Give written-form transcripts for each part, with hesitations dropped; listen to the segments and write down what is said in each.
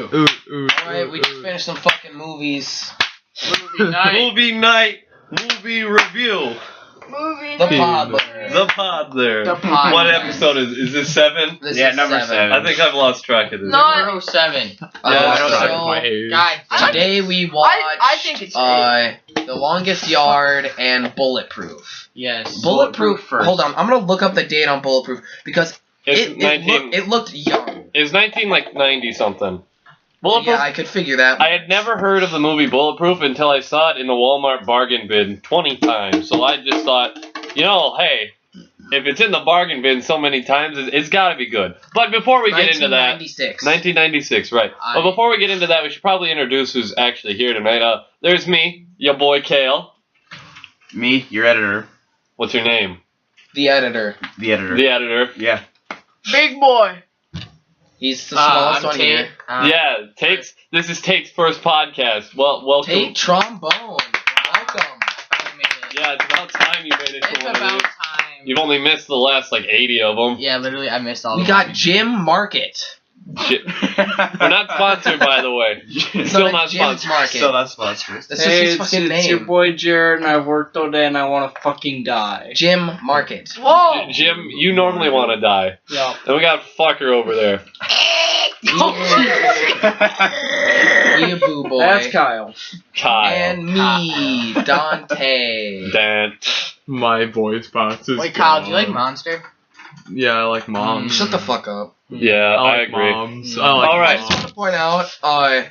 Alright, we just finished some fucking movies. Movie night. Movie review. The Podler. The Podler. The Podler. What episode is this 7? This Yeah, is number 7. I think I've lost track of this. Number 7. I don't so, know my age. God, today we watched I think it's The Longest Yard and Bulletproof. yes. Bulletproof first. Hold on, I'm gonna look up the date on Bulletproof because It's it looked young. It's 1990 something. Bulletproof. Yeah, I could figure that. I had never heard of the movie Bulletproof until I saw it in the Walmart bargain bin 20 times. So I just thought, hey, if it's in the bargain bin so many times, it's got to be good. But before we get into that, 1996, right? But before we get into that, we should probably introduce who's actually here tonight. There's me, your boy Kale. Me, your editor. What's your name? The editor. The editor. The editor. Yeah. Big boy. He's the smallest one here. Yeah, this is Tate's first podcast. Well, welcome. Tate Trombone. Welcome. Yeah, it's about time you made it to It's one of about these. time. You've only missed the last 80 of them. Yeah, literally, I missed all. We got Jim Market. Shit. We're not sponsored, by the way. Still not Jim's sponsored. Market. Still not sponsored. That's just his fucking name. It's your boy Jared, and I worked all day, and I want to fucking die. Jim Market. Whoa! Jim, you normally want to die. Yeah. And we got fucker over there. Yeah, boo boy. That's Kyle. Kyle. And me, Dante. Dan. My voice box is Wait, Kyle, gone. do you like Monster? Yeah, I like moms. Shut the fuck up. Yeah, I like agree. moms. I like All right. I just want to point out,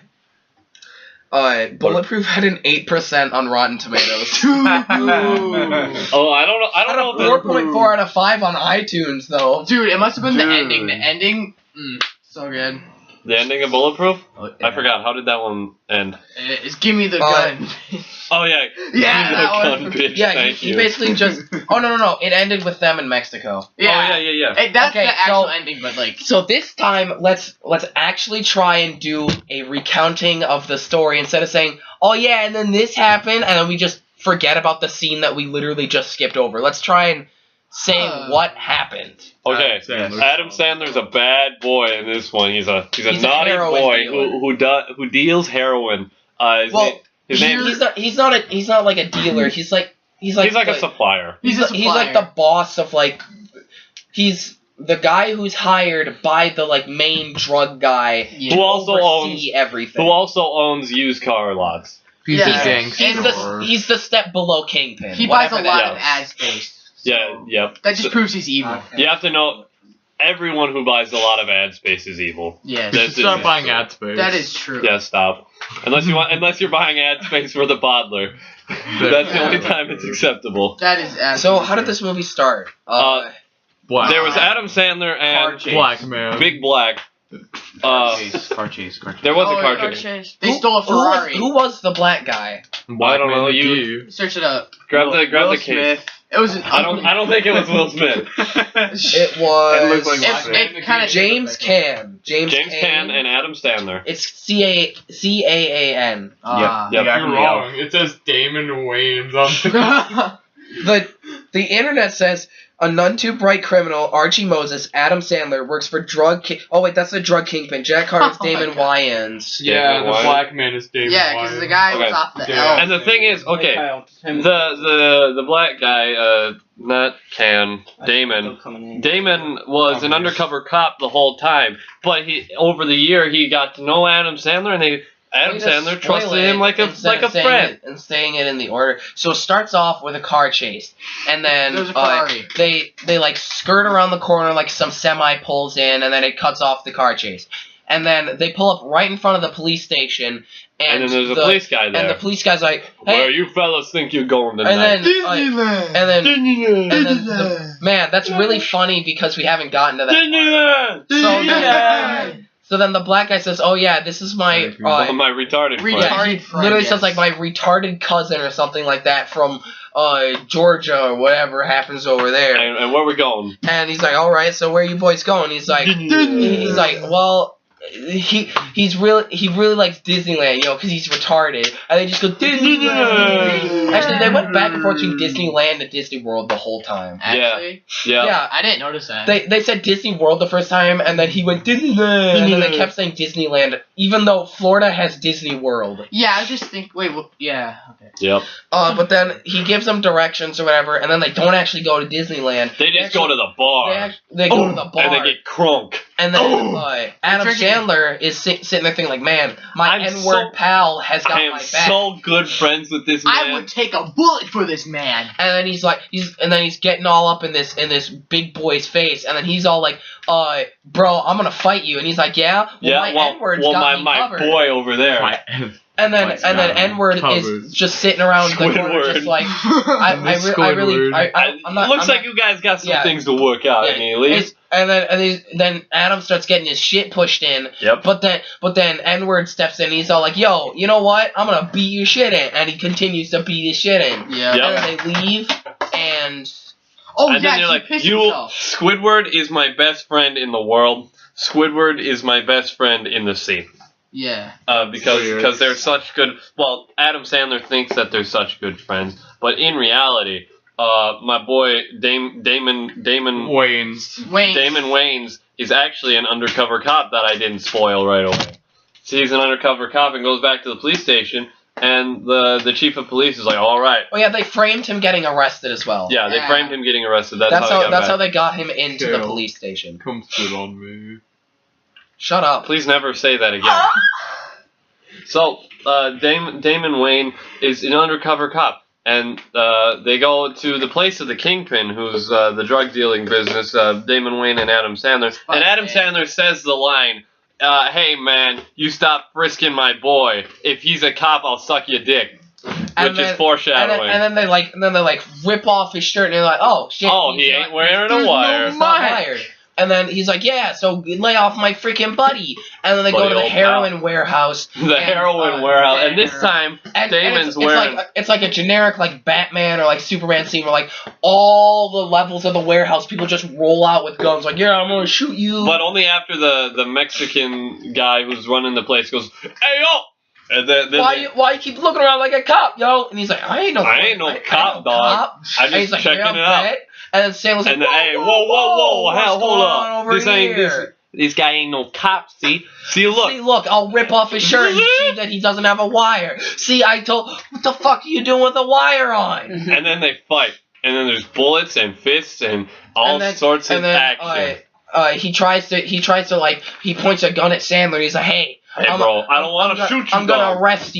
Bulletproof had an 8% on Rotten Tomatoes. Oh, I don't know. I don't know if 4.4 out of 5 on iTunes, though. Dude, it must have been the Dude. ending. The ending, so good. the ending of Bulletproof. Oh, I forgot. How did that one end? It's give me the gun. Oh yeah. Yeah, that Gun, one. bitch. Yeah, Thank he you. basically just... Oh, no. It ended with them in Mexico. Yeah. Oh yeah. Hey, that's Okay, the actual so- ending, but like, So this time, let's actually try and do a recounting of the story instead of saying, oh yeah, and then this happened, and then we just forget about the scene that we literally just skipped over. Let's try and say what happened. Okay. Adam Sandler's a bad boy in this one. He's a naughty heroin boy dealer. who deals heroin. His name. He's not like a dealer. He's like a supplier. he's a He's like the boss of he's the guy who's hired by the main drug guy Yeah. Who also oversee everything. Who also owns used car lots. He's Yeah. a gangster. He's the step below Kingpin. He buys a whatever lot that of is. ad space. Yeah. Yep. That just proves he's evil. You have to know. Everyone who buys a lot of ad space is evil. Yeah. That's Start it. buying ad space. That is true. Yeah, stop. Unless you're buying ad space for the Podler. That's the only time it's acceptable. That is So absolutely how did true. this movie start? Black. There was Adam Sandler Car and chase. Black man. Big Black. Car chase. There was a Oh, car car chase. chase. They stole a Ferrari. Who was the black guy? Black I don't know, man you- you. Search it up. Grab the Will case. Smith. It was an. I don't think it was Will Smith. It was It looked like Will Smith. It kind of James Caan. James Caan and Adam Sandler. It's Caan. Ah. Yep. Yeah, You're wrong. It says Damon Wayans on The internet says a none too bright criminal, Archie Moses, Adam Sandler, works for oh wait, that's the drug kingpin. Jack Harmon's Oh my Damon God. Wayans. Yeah, the Why? black man is Damon Yeah, because Wayans. the guy was Okay. off the Yeah. L. And the thing is, okay, the black guy, not Can, Damon. Damon was an undercover cop the whole time, but over the year he got to know Adam Sandler, and Adam Way to Sandler spoil trusted it him like a instead of saying friend. it and saying it in the order. So it starts off with a car chase, and then There's a Ferrari. they skirt around the corner like some semi pulls in, and then it cuts off the car chase. And then they pull up right in front of the police station, And then there's a police guy there. And the police guy's like, Where "Hey," you fellas think you're going tonight? and then man, that's really funny because we haven't gotten to that. So then the black guy says, "Oh yeah, this is my my retarded friend. Retarded he friend, literally yes. says like my retarded cousin or something like that from Georgia or whatever happens over there." And where we going? And he's like, "All right, so where are you boys going?" He's like, well, he really likes Disneyland, because he's retarded, and they just go Disneyland. Actually, they went back and forth between Disneyland and Disney World the whole time. Actually, Yeah. I didn't notice that. They said Disney World the first time, and then he went Disneyland, and then they kept saying Disneyland, even though Florida has Disney World. Yeah, I was just thinking. Wait, yeah, okay. Yep. But then he gives them directions or whatever, and then they don't actually go to Disneyland. They just go to the bar. They go to the bar. And they get crunk. And then Adam Sandler is sitting there thinking like, man, my N-word pal has got I am my back. so good friends with this man. I would take a bullet for this man. And then he's getting all up in this big boy's face, and then he's all like, bro, I'm gonna fight you, and he's like, yeah, my N-word's got me my covered. boy over there. And then N-word is just sitting around the corner, just like, I'm not. Looks like you guys got some things to work out. Yeah, I mean, at least. And then Adam starts getting his shit pushed in. Yep. But then N-word steps in. And he's all like, "Yo, you know what? I'm gonna beat your shit in," and he continues to beat his shit in. Yeah. Yep. And then they leave, and And then they're like, Squidward is my best friend in the world. Squidward is my best friend in the sea. Yeah. Because they're such good. Well, Adam Sandler thinks that they're such good friends, but in reality, my boy Damon Wayans is actually an undercover cop that I didn't spoil right away. So he's an undercover cop and goes back to the police station, and the chief of police is like, all right. Oh yeah, they framed him getting arrested as well. Yeah, they framed him getting arrested. That's how they got him into the police station. Come sit on me. Shut up. Please never say that again. So, Damon Wayne is an undercover cop, and they go to the place of the kingpin, who's the drug dealing business, Damon Wayne and Adam Sandler. And Adam Sandler says the line, hey man, you stop frisking my boy. If he's a cop, I'll suck your dick. Which is foreshadowing. And then they rip off his shirt, and they're like, oh shit. Oh, he ain't wearing a wire. He's not wired. And then he's like, yeah, so lay off my freaking buddy. And then they go to the heroin warehouse. Heroin warehouse. And this time, Damon's wearing... It's like a generic Batman or Superman scene where all the levels of the warehouse, people just roll out with guns. Like, yeah, I'm going to shoot you. But only after the Mexican guy who's running the place goes, hey, yo! And then why you keep looking around like a cop, yo? And he's like, I ain't no cop, dog. I'm just checking it out. And then Sam was like, hey, whoa, hell, hold up. This guy ain't no cop, see? See, look, I'll rip off his shirt and see that he doesn't have a wire. See, what the fuck are you doing with a wire on? And then they fight. And then there's bullets and fists and all sorts of action. He points a gun at Sandler and he's like, hey, bro, I don't want to shoot you, I'm gonna arrest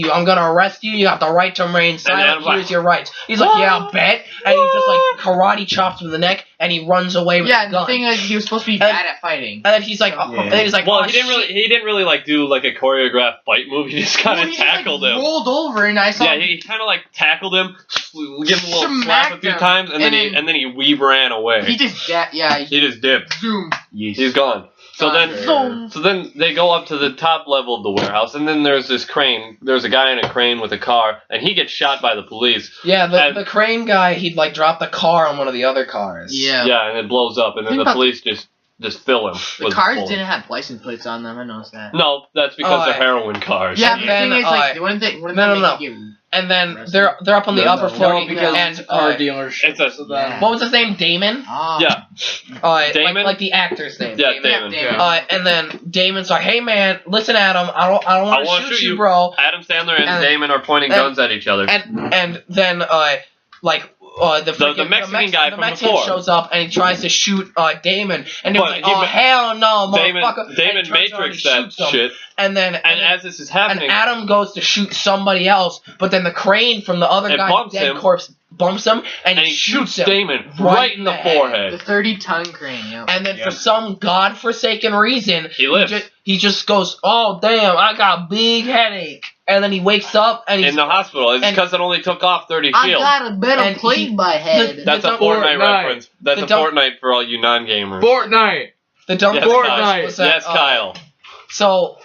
you. You have the right to remain silent. Here's your rights. He's like, yeah, I'll bet. And he just karate chops him in the neck, and he runs away with the gun. Yeah, the thing is, he was supposed to be bad at fighting. And then he's like, well, he didn't really do a choreographed fight move. He just kind of tackled him. Rolled over, and I saw. Yeah, he kind of tackled him, give him a little slap a few times, and then he ran away. He just dipped. Zoom. He's gone. So then they go up to the top level of the warehouse, and then there's this crane. There's a guy in a crane with a car, and he gets shot by the police. Yeah, the crane guy, he'd drop the car on one of the other cars. Yeah. Yeah, and it blows up, and then the police just fill him. The cars didn't have license plates on them. I noticed that. No, that's because they're heroin cars. Yeah, the thing is, no. And then they're up on the upper floor because it's a car dealership. What was his name? Damon? Yeah. Damon? Like the actor's name. Yeah, Damon. And then Damon's like, hey man, listen Adam, I don't want to shoot you, bro. Adam Sandler and Damon are pointing guns at each other. And then the Mexican guy from Mexican before shows up and he tries to shoot Damon, and he's like, "Oh hell no, motherfucker!" Damon Matrix that shit. And as this is happening, and Adam goes to shoot somebody else, but then the crane from the other guy's dead corpse bumps him, and he shoots him Damon right in the forehead. The 30-ton crane. Yeah. And then for some godforsaken reason, he lives. He just goes, "Oh damn, I got a big headache." And then he wakes up and he's in the hospital. It's because it only took off 30 shields. I got a better plate by head. That's a Fortnite reference. That's a Fortnite for all you non-gamers. Fortnite. The dumb Fortnite. Yes, Kyle. So,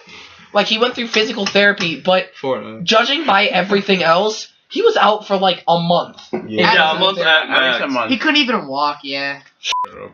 he went through physical therapy, but judging by everything else, He was out for like a month. Yeah, a month at At least a max. month. He couldn't even walk. Yeah.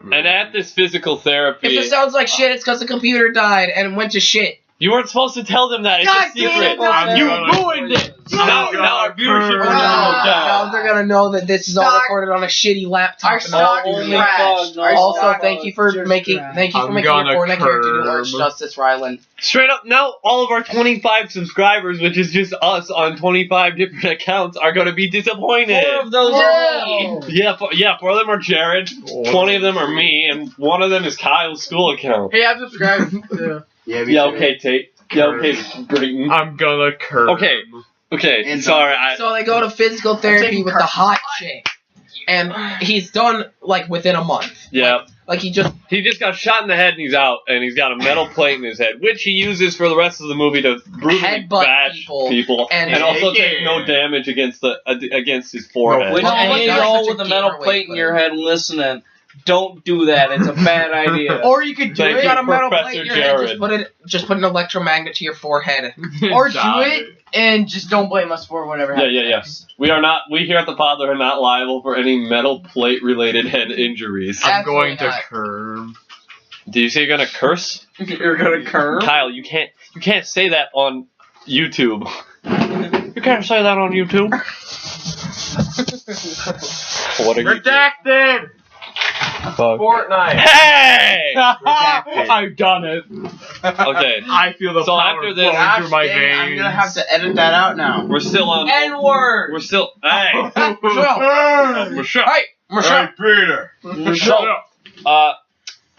And at this physical therapy, If it sounds like shit, it's because the computer died and went to shit. you weren't supposed to tell them that. It's God a secret. damn it, You Walter. ruined it. Now our viewership will go Now down. they're gonna know that this is all Stock- recorded on a shitty laptop. Our and stock all- is only- crashed. Our Also, stock thank you for just making crashed. your Fortnite character do Orange Justice, Ryland. Straight up, now all of our 25 subscribers, which is just us on 25 different accounts, are going to be disappointed. 4 of those are me. Yeah, 4 of them are Jared, 20 of them are me, and 1 of them is Kyle's school account. Hey, I'm subscribed. too. Yeah, Yeah, okay, Tate. Yeah, okay, Brayton. I'm gonna curve. Okay, And sorry. So they go to physical therapy taking with the hot chick, and he's done like within a month. Yeah. Like he just He just got shot in the head and he's out, and he's got a metal plate in his head, which he uses for the rest of the movie to brutally Headbutt bash people, and- and also take no damage against his forehead. When Well, any that's y'all such a with a metal gamer way plate to in put your it. head listening, don't do that. It's a bad idea. Or you could do Thank you it, got a metal Professor plate in your head. Jared. Just put an electromagnet to your forehead. or do it, and just don't blame us for whatever happens. Yeah. We here at the Podler are not liable for any metal plate related head injuries. I'm going Absolutely to not. curve. Do you say you're gonna curse? You're gonna curve. Kyle, you can't say that on YouTube. You can't say that on YouTube. What are you doing? Redacted! Fortnite. Hey! I've done it. Okay, I feel the So power after this- flowing Gosh, through my dang, veins. I'm gonna have to edit that out now. we're still on. N-word. We're still. Hey, Michelle. Hey, Michelle. Peter. So,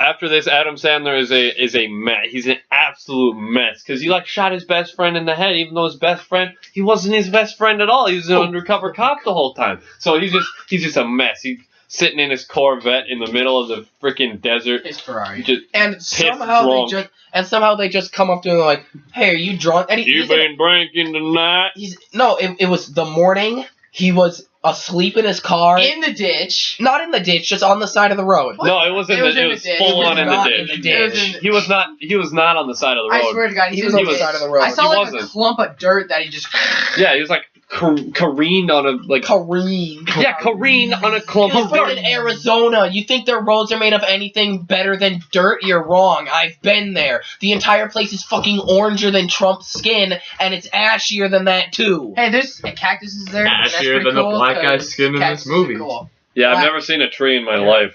after this, Adam Sandler is a mess. He's an absolute mess because he like shot his best friend in the head, even though his best friend he wasn't his best friend at all. He was an undercover cop the whole time. So he's just a mess. He's sitting in his Corvette in the middle of the freaking desert. His Ferrari. Just, And somehow they just come up to him like, "Hey, are you drunk?" And you been drinking tonight? it was the morning. He was asleep in his car, In the ditch. not in the ditch, just on the side of the road. No, it wasn't. It was It in was the ditch. full It was on in the not ditch. in the It was ditch. in- He was not on the side of the I road. swear to God, He he's was in on the the ditch. side of the road. I saw He like wasn't. a clump of dirt that he just. Yeah, he was like careened on a like. Kareem. Yeah, careened on a clump He's of from dirt. in Arizona. You think their roads are made of anything better than dirt? You're wrong. I've been there. The entire place is fucking oranger than Trump's skin, and it's ashier than that too. Hey, there's cactuses there. That's Ashier pretty than the cool, black guy's 'cause skin in this cactuses are movie. Cool. Yeah, I've Wow. never seen a tree in my life.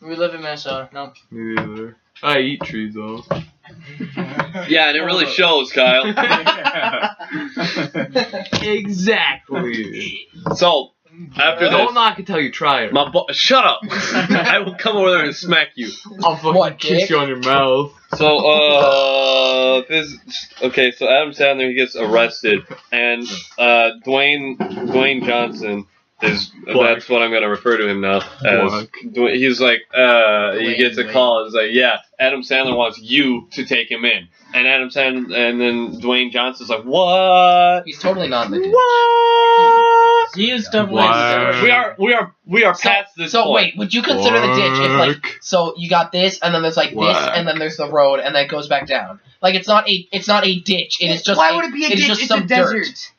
We live in Minnesota. No. Me neither. I eat trees though. Yeah, and it really shows, Kyle. Exactly. So after Don't this, knock until you try it. shut up! I will come over there and smack you. I'll fucking What, kiss dick? you on your mouth. So okay, so Adam Sandler he gets arrested, and Dwayne Johnson is that's what I'm gonna refer to him now as. Black. He's like he gets a call. It's like, yeah, Adam Sandler wants you to take him in, and and then Dwayne Johnson's like, what? He's totally not in the ditch. What? He is definitely. Black. We are past this So point. wait, would you consider the ditch if like Black. so you got this and then there's like this Black. and then there's the road and then it goes back down. Like it's not a ditch. It is just Why would it be a it is ditch? just It's some a dirt. desert.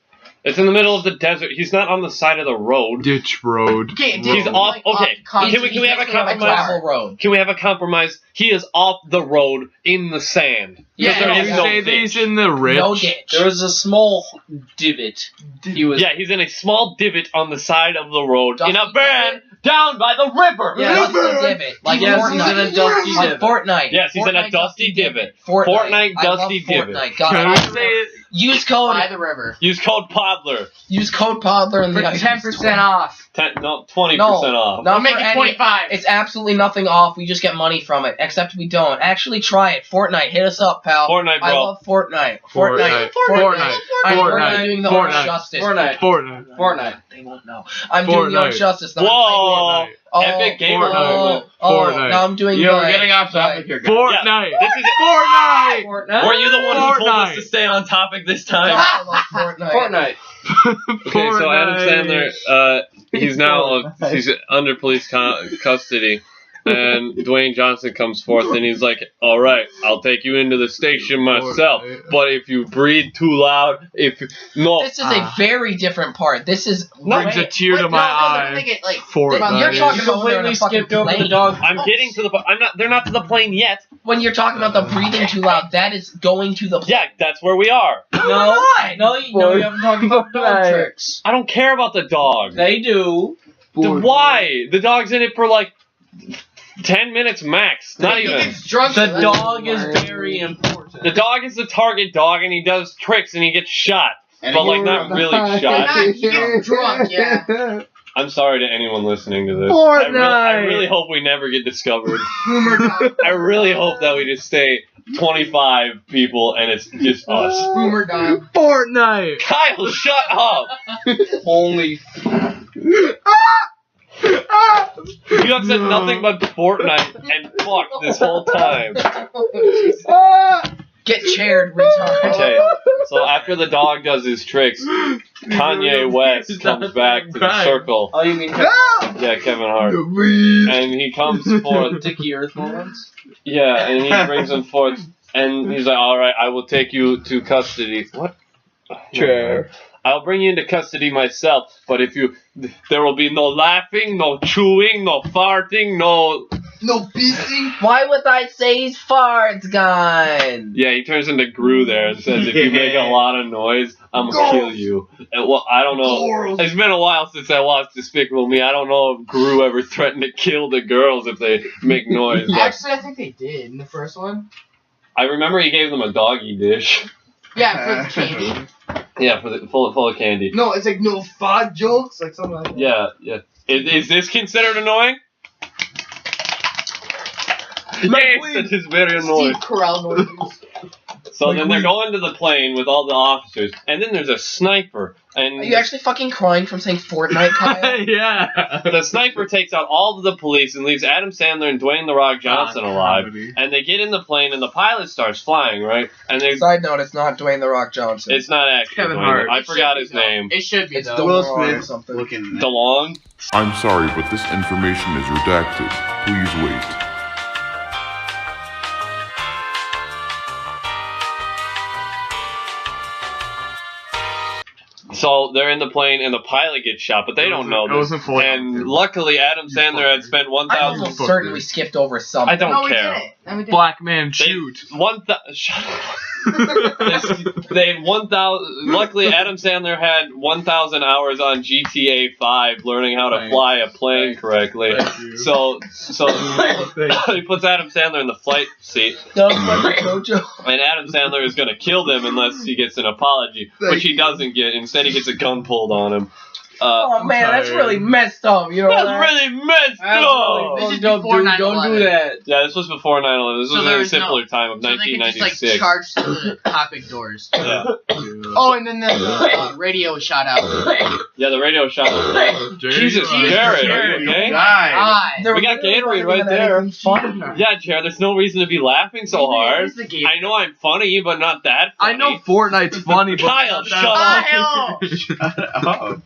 It's in the middle of the desert. He's not on the side of the road. Ditch road. Okay, He's off. Okay, can we have a He's basically on compromise? gravel road. Can we have a compromise? He is off the road in the sand. Yeah, There Did is you no say ditch. these in the rich? No ditch. There was a small divot. He was. Yeah, he's in a small divot on the side of the road in a Dusty van down by the river. Yeah, dusty divot. Like Yes, Fortnite. he's in a dusty Like divot. Fortnite. Yes, he's in a Fortnite dusty divot. Fortnite Fortnite I love dusty divot. Fortnite. God, Can I we love say it? use code By the river. Use code Podler. use code Podler and For the 10% off. 20% No, off. not I'll make for it any- 25. It's absolutely nothing off. We just get money from it. Except we don't. Actually, try it. Fortnite, hit us up, pal. Fortnite, I bro. love Fortnite. Fortnite. Fortnite. I'm Fortnite. doing the Fortnite. Orange Justice. Fortnite. Fortnite. Fortnite. They won't know. I'm doing the Orange Fortnite. Justice. Now I'm Whoa! playing Epic game Fortnite. Fortnite. Now I'm doing Yo, the, we're getting off topic here, guys. Fortnite. This is Fortnite. Fortnite. Weren't you the one who told us Fortnite. to stay on topic this time? I love Fortnite. Fortnite. Okay, so Adam Sandler, he's now he's under police custody, And Dwayne Johnson comes forth and he's like, all right, I'll take you into the station myself. But if you breathe too loud, This is a very different part. This is brings a tear to my eye. Fortnite. You're talking about when they're on a fucking skipped over the plane. dog. I'm getting to the. I'm not. They're not to the plane yet. When you're talking about the breathing too loud, that is going to the plane. Yeah, that's where we are. No, you haven't talked about dog tricks. I don't care about the dog. They do. Why? The dog's in it for like 10 minutes max. Not even. The dog is very important. The dog is the target dog, and he does tricks, and he gets shot. But like not really shot. He gets drunk, yeah. I'm sorry to anyone listening to this. Fortnite. I really hope we never get discovered. I really hope that we just stay 25 people and it's just us. Boomer dog. Fortnite. Kyle, shut up! Holy. You have said nothing but Fortnite and fuck this whole time. Get chaired, retard. Okay, so after the dog does his tricks, Kanye West comes back to the circle. Oh, you mean Yeah, Kevin Hart. And he comes forth. Dickie Earth moments? Yeah, and he brings him forth, and he's like, all right, I will take you to custody. What? Chair. I'll bring you into custody myself, but there will be no laughing, no chewing, no farting, no... No pissing. Why would I say his farts gone? Yeah, he turns into Gru there and says, if you make a lot of noise, I'm gonna kill you. And, well, I don't know. It's been a while since I watched Despicable Me. I don't know if Gru ever threatened to kill the girls if they make noise. But Actually, I think they did in the first one. I remember he gave them a doggy dish. Yeah, for the candy. Yeah, for the full of candy. No, it's like no fart jokes, like something like that. Yeah. Is this considered annoying? Yes, that is very annoying. Steve Carell noises. So then they're going to the plane with all the officers, and then there's a sniper. And Are you actually fucking crying from saying Fortnite, Kyle? Yeah. the sniper takes out all of the police and leaves Adam Sandler and Dwayne The Rock Johnson alive. And they get in the plane, and the pilot starts flying, right? And they Side note, it's not Dwayne The Rock Johnson. it's not actually Kevin Dwayne. Hart. I forgot his name. It should be, It's though. Will Will Smith or Smith something. looking. DeLong? I'm sorry, but this information is redacted. Please wait. So they're in the plane, and the pilot gets shot, but they don't know It this. wasn't fully And active. luckily, Adam Sandler had spent I'm 1,000... almost certain we skipped over something. I don't No, we care. didn't. No, we didn't. Black man, shoot. Shut up. They 1,000. Luckily, Adam Sandler had 1,000 hours on GTA 5 learning how to fly a plane correctly. So he puts Adam Sandler in the flight seat, That was my Jojo. and Adam Sandler is going to kill them unless he gets an apology, which he doesn't get. Instead, he gets a gun pulled on him. Oh man, that's really messed up. You know That's that? really messed up. This is Don't before do 9/11. that. Yeah, this was before 9/11. This So was there in a was no- simpler time of So they could just, 1996. like, charge to the topic doors. Yeah. Oh, and then the radio shot out. Yeah, the radio shot. Jesus, Jared, are you okay? Hi. We got Gatorade right there. Yeah, Jared, there's no reason to be laughing so hard. I know I'm funny, but not that funny. I know Fortnite's funny, but Kyle, not shut that up. funny.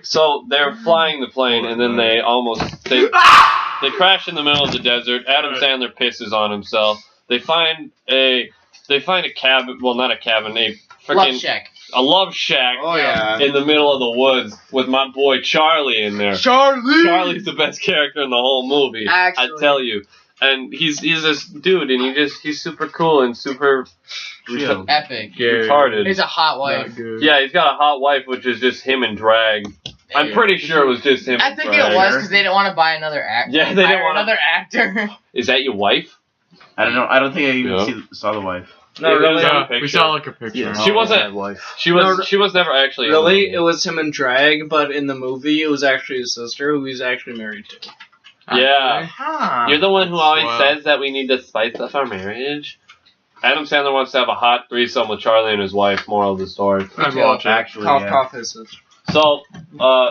So they're flying the plane, and then they crash in the middle of the desert. Adam Sandler pisses on himself. They find a cabin. Well, not a cabin. A Love freaking shack. a love shack. Oh yeah. In the middle of the woods with my boy Charlie in there. Charlie's the best character in the whole movie. Actually. I tell you. And he's this dude, and he's super cool and super Epic. retarded. He's a hot wife. Yeah, he's got a hot wife, which is just him in drag. I'm pretty sure it was just him. I in think drag. it was because they didn't want to buy another actor. Yeah, they didn't want another actor. Is that your wife? I don't know. I don't think I even Yeah. saw the wife. No, It really. was on a Yeah, we picture. saw like a picture. Yeah. She wasn't. She was never actually. in the Really? movie. It was him in drag, but in the movie, it was actually his sister, who he's actually married to. Yeah. Huh. You're the one who always Wow. says that we need to spice up our marriage. Adam Sandler wants to have a hot threesome with Charlie and his wife. Moral of the story. I'd watch it. Actually, Cough, yeah. cough, hisses. So, my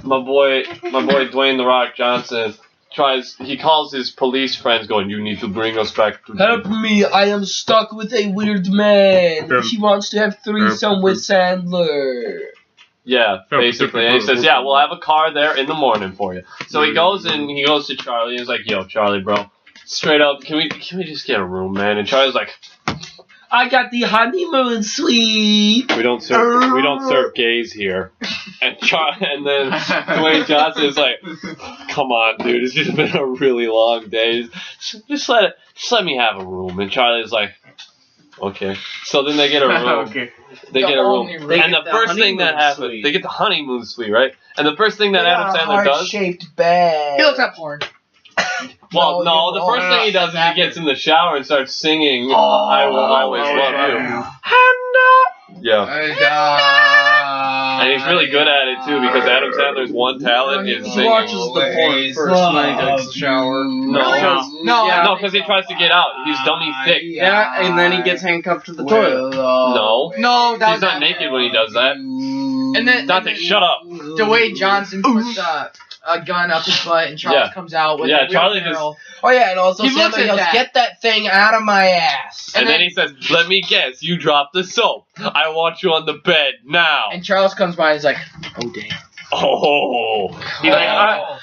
boy Dwayne The Rock Johnson he calls his police friends going, you need to bring us back to Help me, I am stuck with a weird man. Yep. He wants to have threesome with Sandler. Yeah, For a basically. And he says, yeah, we'll have a car there in the morning for you. So he goes to Charlie and he's like, yo, Charlie, bro, straight up, can we just get a room, man? And Charlie's like, I got the honeymoon suite. we don't serve gays here. And and then Dwayne Johnson is like, come on, dude, it's just been a really long day. Just let me have a room. And Charlie's like, okay. So then they get a room. Okay. They get a room. only room. And the first thing that happens, suite. they get the honeymoon suite, right? And the first thing that Adam Sandler does, Heart-shaped bed. He looks at porn. well, no, the first thing he does is he gets in the shower and starts singing "I Will Always Love You." Yeah. And he's really good at it too because Adam Sandler's one talent is He singing. watches the porn first and then he takes a shower. No, because he tries to get out. He's dummy thick. Yeah, and then he gets handcuffed to the toilet. No, No, that he's not naked when he does that. And then Dante, shut up. Dwayne Johnson puts a gun up his butt, and Charles comes out with a Charlie wheelbarrow. Oh yeah, and also He Samuel looks at yells, that. "Get that thing out of my ass!" And then he says, "Let me guess, you dropped the soap. I want you on the bed now." And Charles comes by and he's like, "Oh damn." Oh, he's like,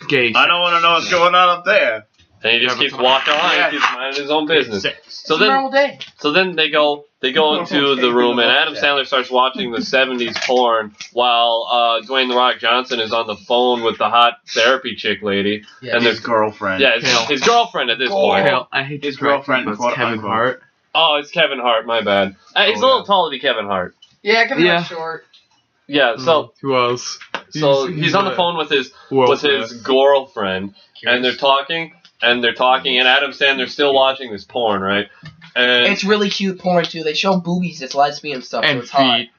Gay. I don't want to know what's going on up there. and he just keeps walking on. He keeps minding his own business. So It's a then, normal day. so then they go into the room, and Adam Sandler starts watching the '70s porn while Dwayne The Rock Johnson is on the phone with the hot therapy chick lady. Yeah. And His girlfriend. Yeah, his girlfriend at this point. Hell, I hate His to correct girlfriend, you, but it's quote, Kevin unquote. Hart. Oh, it's Kevin Hart. My bad. He's a little taller than Kevin Hart. Yeah, Kevin Yeah. Hart's short. Yeah. So Who else? he's on the phone with his girlfriend, and they're talking, and Adam Sandler's still watching this porn, right? And It's really cute porn too. They show boobies, it's lesbian stuff, so and it's hot. feet.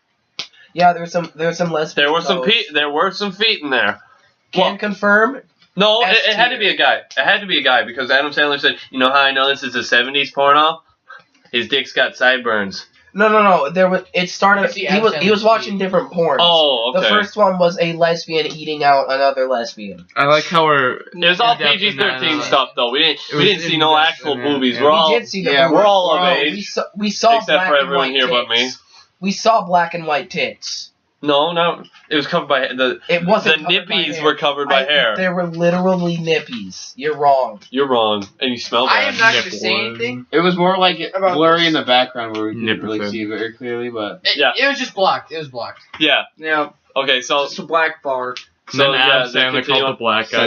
Yeah, there's some lesbian. there were some toes. there were some feet in there. Can confirm. No, S it had to tier. be a guy. It had to be a guy because Adam Sandler said, "You know how I know this is a '70s porno? His dick's got sideburns." No. There was. It started. See, He was watching different porns. Oh, okay. The first one was a lesbian eating out another lesbian. I like how we're. It was all in-depth in PG-13 that. stuff though. We didn't see no in-depth actual in that, boobies. yeah. We're all We did see the. yeah, we're all of we age, We saw except black for and everyone white here tits. but me. We saw black and white tits. No, it was covered by the It wasn't. the covered by nippies hair. were covered by hair. They were literally nippies. You're wrong. You're wrong, and you smell I bad. am not going to say anything. It was more like About blurry in the background where we couldn't Nipple really thing. see very clearly, but It was just blocked. It was blocked. Yeah. yeah, Okay. So just a black bar. And then so Adam yeah, they Sandler continue called on. the black guy.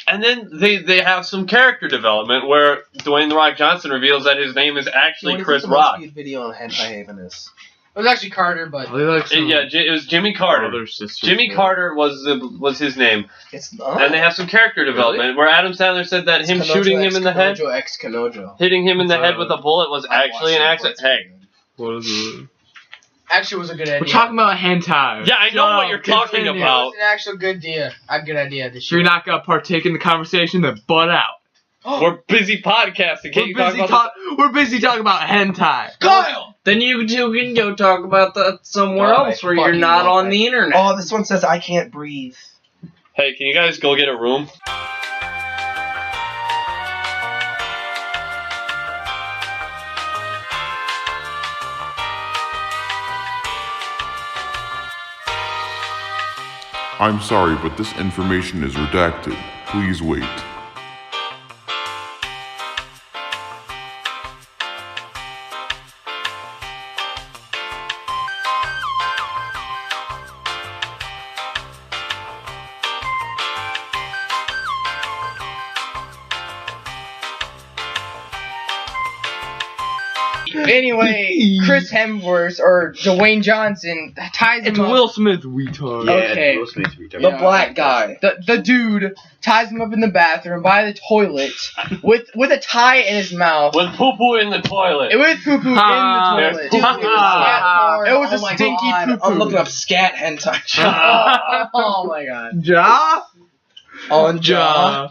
And then they have some character development where Dwayne The Rock Johnson reveals that his name is actually What do you Chris think the Rock. most viewed video on Hentai Haven is? It was actually Carter, but It was Jimmy Carter. Brother, sister, Jimmy Carter was his name, It's not. and they have some character development where Adam Sandler said that him Kanojo shooting X him in the head, Kanojo X Kanojo. hitting him in the What's head that? with a bullet was actually an accident. Hey, What is it? actually it was a good idea. We're talking about hentai. yeah, I know Shut what up, you're talking continue. It about. was an actual good idea. A good idea. If you're not gonna partake in the conversation, then butt out. We're busy podcasting. Can't you talk about We're busy talking about hentai. Kyle! Then you two can go talk about that somewhere God, else where I you're fucking not love on it. the internet. Oh, this one says I can't breathe. Hey, can you guys go get a room? I'm sorry, but this information is redacted. Please wait. Anyway, Chris Hemsworth or Dwayne Johnson ties him It's up. Will Smith, retard. Okay. Will Smith retarded. The black guy. The dude ties him up in the bathroom by the toilet with a tie in his mouth. With poo poo in the toilet. With poo poo in the toilet. Dude, It was a my stinky God. poo poo. I'm looking up scat hentai. Oh my god. Ja? On Ja.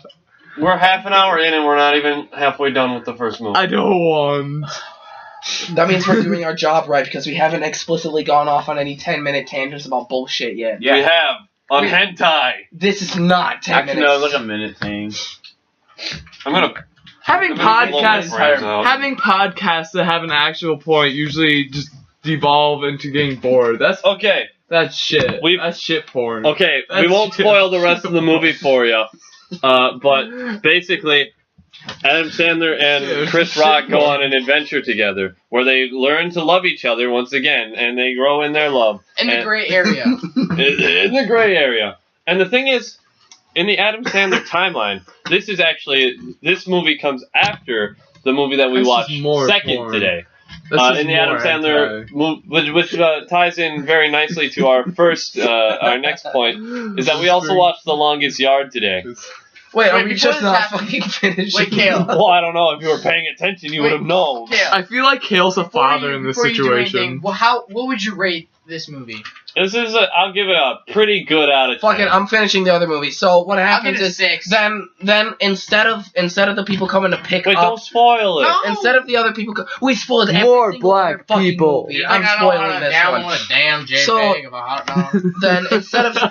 We're half an hour in and we're not even halfway done with the first movie. I don't want. That means we're doing our job right because we haven't explicitly gone off on any 10-minute tangents about bullshit yet. We have on hentai. This is not 10 Actually, no, minutes. it's like a minute thing. I'm gonna Having I'm gonna blow my podcasts, brains out. having podcasts that have an actual point usually just devolve into getting bored. That's Okay. That's shit. We- That's shit porn. Okay, we That's won't shit. spoil the rest of the movie for you. But basically, Adam Sandler and Chris Rock go on an adventure together where they learn to love each other once again, and they grow in their love. In the gray area. In the gray area. And the thing is, in the Adam Sandler timeline, this movie comes after the movie that we This is watched more second porn. today. This is In the Adam more Sandler movie, which ties in very nicely to our our next point, is that we also watched The Longest Yard today. Wait, are Wait, we before just this not happens- fucking finished? Wait, Kale. Well, I don't know. If you were paying attention, you would have known. Kale. I feel like Kale's a father in this Before you do anything, situation. well, what would you rate this movie? I'll give it a pretty good out of 10. Fuck it, I'm finishing the other movie. So what I'll happens give it a is 6. then instead of the people coming to pick Wait, up, don't spoil it. No. instead of the other people, we spoiled every More single black other fucking people. movie. You I'm think I don't spoiling want to this download one. a damn JPEG So- of a hot dog? Then instead of the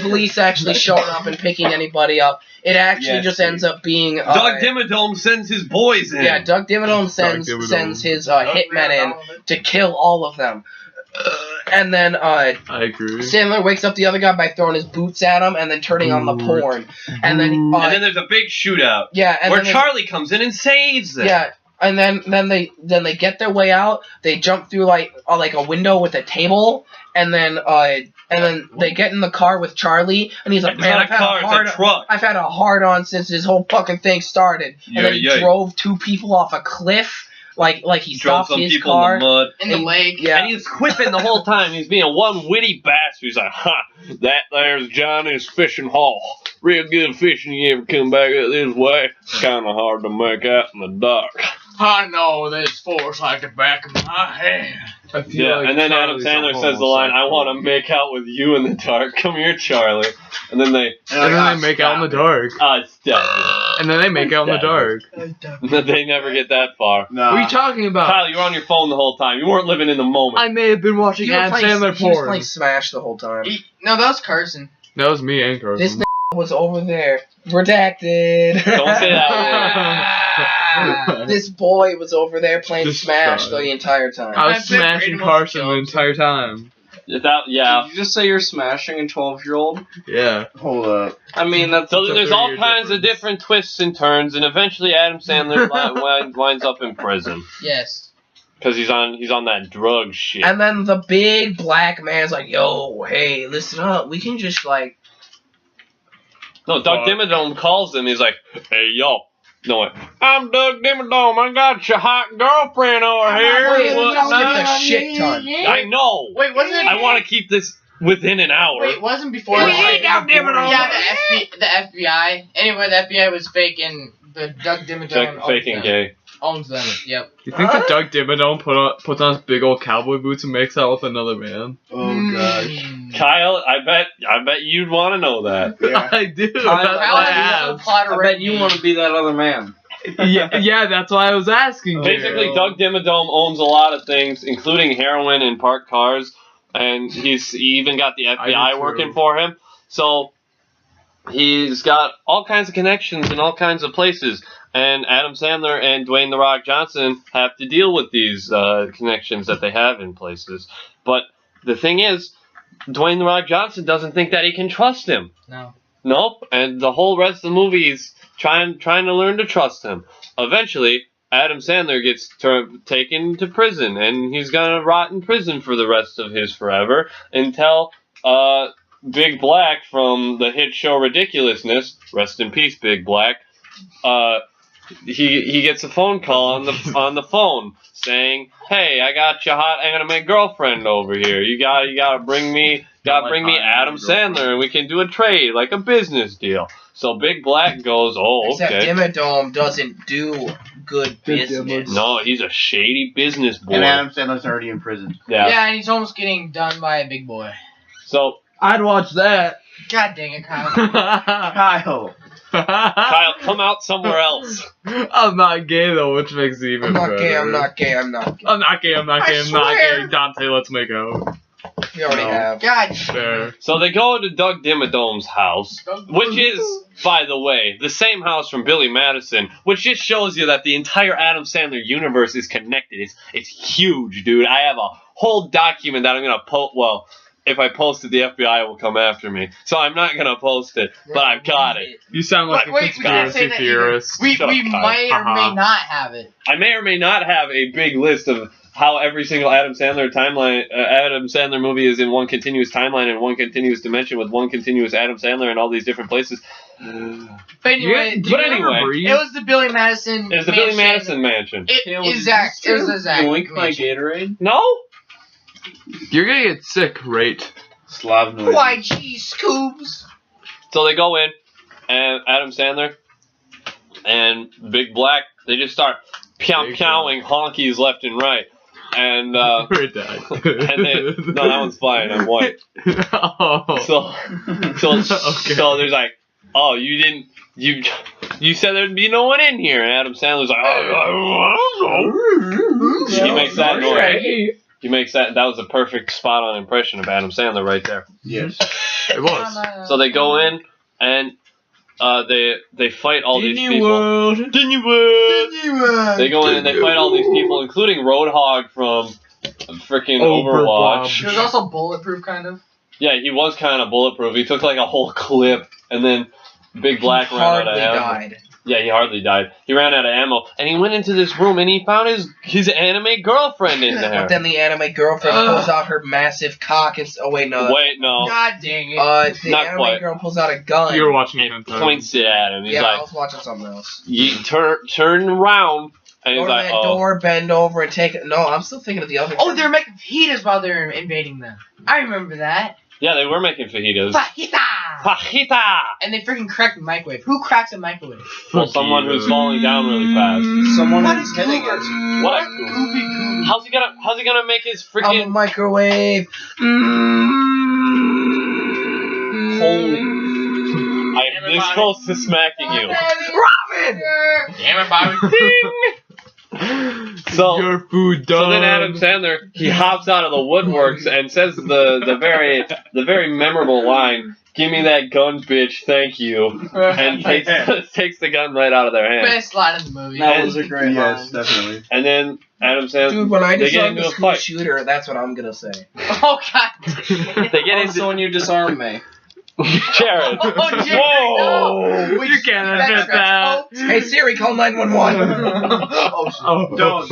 police actually showing up and picking anybody up, it actually Yes, just dude. ends up being Doug Dimmadome sends his boys in. yeah, Doug Dimmadome sends his hitmen in to kill all of them. And then I agree. Sandler wakes up the other guy by throwing his boots at him and then turning on the porn. And then And then there's a big shootout yeah, and where then Charlie comes in and saves them. yeah, and then they get their way out. They jump through like a window with a table, and then they get in the car with Charlie, and he's like, It's "Man, not a car, it's a truck. I've had a hard on since this whole fucking thing started." And then he Yeah. drove 2 people off a cliff, like he Drove stopped some his people car. in the mud. In the lake. Yeah, And he's quipping the whole time. He's being one witty bastard. He's like, that there's Johnny's fishing hole. Real good fishing. You ever come back up this way? Kind of hard to make out in the dark. I know this force like the back of my hand. I feel Yeah, like and then Adam Charlie's Sandler a says the line, I want to homosexual. make out with you in the dark. Come here, Charlie. And then they, And then they make out in the dark. stop And then they make out in the dark. it. They never get that far. Nah. What are you talking about? Kyle, you were on your phone the whole time. You weren't living in the moment. I may have been watching he was Adam playing, Sandler he was porn. playing Smash the whole time. No, that was Carson. That was me and Carson. This was over there, redacted. Don't say that This boy was over there playing This Smash child. the entire time. I was I've been smashing Brayden Carson the wants to kill entire time. Yeah. Did you just say you're smashing a 12-year-old? Yeah. Hold up. I mean, that's So there's all 30-year kinds of different twists and turns, and eventually Adam Sandler winds up in prison Yes. because he's on that drug shit. And then the big black man's like, "Yo, hey, listen up. We can just like." No, Doug Dimmadome calls him. He's like, "Hey, yo, no way. I'm Doug Dimmadome. I got your hot girlfriend over here. Wait, What we skipped now?" a shit ton. I know. Wait, wasn't it? I want to keep this within an hour. Wait, wasn't before Yeah, like, Doug Dimmadome. Yeah, the FBI. Anyway, the FBI was faking the Doug Dimmadome Faking gay. owns them. Yep. You think that Doug Dimmadome puts on his big old cowboy boots and makes out with another man? Oh gosh. Kyle, I bet you'd want to know that. Yeah. I do. That's Kyle, why I asked. I bet you want to be that other man. Yeah, that's why I was asking. Basically, you. Doug Dimmadome owns a lot of things, including heroin and parked cars, and he even got the I FBI do too. working for him. So he's got all kinds of connections in all kinds of places. And Adam Sandler and Dwayne "The Rock" Johnson have to deal with these connections that they have in places. But the thing is, Dwayne "The Rock" Johnson doesn't think that he can trust him. No. Nope. And the whole rest of the movie is trying to learn to trust him. Eventually, Adam Sandler gets taken to prison, and he's gonna rot in prison for the rest of his forever until Big Black from the hit show Ridiculousness, rest in peace, Big Black. He gets a phone call on the phone saying, "Hey, I got your hot anime girlfriend over here. You gotta bring me Adam Sandler, and we can do a trade, like a business deal." So Big Black goes, "Oh, Except okay." Dimmadome doesn't do good business. No, he's a shady business boy. And Adam Sandler's already in prison. Yeah, and he's almost getting done by a big boy. So I'd watch that. God dang it, Kyle. Kyle. Kyle, come out somewhere else. I'm not gay though, which makes it even I'm not better. gay. I'm not gay. I'm not gay. I'm not gay. I'm not I gay. I'm not swear. gay. Dante, let's make out. We already No. have. God. Fair. So they go to Doug Dimmadome's house, which is, by the way, the same house from Billy Madison, which just shows you that the entire Adam Sandler universe is connected. It's huge, dude. I have a whole document that I'm gonna post. Well, if I post it, the FBI will come after me, so I'm not gonna post it. But I've got it. You sound like Wait, a we can't say conspiracy that theorist. We Shut up, Kyle. may or may Haha. not have it. I may or may not have a big list of how every single Adam Sandler movie is in one continuous timeline and one continuous dimension with one continuous Adam Sandler in all these different places. But anyway, But anyway, it was the Billy Madison. it's the Billy Madison mansion. It was exact. It was exact. Yoink my Gatorade. No? You're gonna get sick, right? Slav noise. YG Scoobs. So they go in, and Adam Sandler and Big Black, they just start powing honkies left and right. And, We're dead. and they, no, that one's fine, I'm white. Oh. So there's like, oh, you said there'd be no one in here, and Adam Sandler's like, oh, he makes that noise. He makes that was a perfect spot on impression of Adam Sandler right there. Yes. It was. So they go in, and they fight all these people. Disney World. They go in and they fight all these people, including Roadhog from freaking Overwatch. He was also bulletproof, kind of. Yeah, he was kind of bulletproof. He took like a whole clip, and then Big Black ran out of Hardly ammo. died. Yeah, he hardly died. He ran out of ammo, and he went into this room, and he found his anime girlfriend in there. But then the anime girlfriend pulls out her massive cock and wait, no. Wait, no. God dang it. The Not anime quite. girl pulls out a gun. You were watching It it. points it at him. He's Yeah, I like, was watching something else. you turn around, and Go he's to like, that oh. door, bend over, and take it. No, I'm still thinking of the other. Oh, they're making fajitas while they're invading them. I remember that. Yeah, they were making fajitas. Fajita! Fajita! And they freaking cracked the microwave. Who cracks a microwave? Well, someone who's falling down really fast. Someone What who's is hitting Goober? it. What? Gooby How's he gonna make his I'm a freaking microwave. holy? I'm this close to smacking you. Robin! Damn it, Bobby. So, Your food done. so then Adam Sandler he hops out of the woodworks and says the very memorable line, "Give me that gun, bitch, thank you," and takes the gun right out of their hand. Best line in the movie. That was a great Yes, line. definitely. And then Adam Sandler Dude, when I they get disarm into the a school fight. shooter, that's what I'm gonna say. Oh, God. They get Also, into when you disarm me. Jared. Oh, Jared, Whoa! no. You can't admit that. Hey Siri, call 911. Oh, no.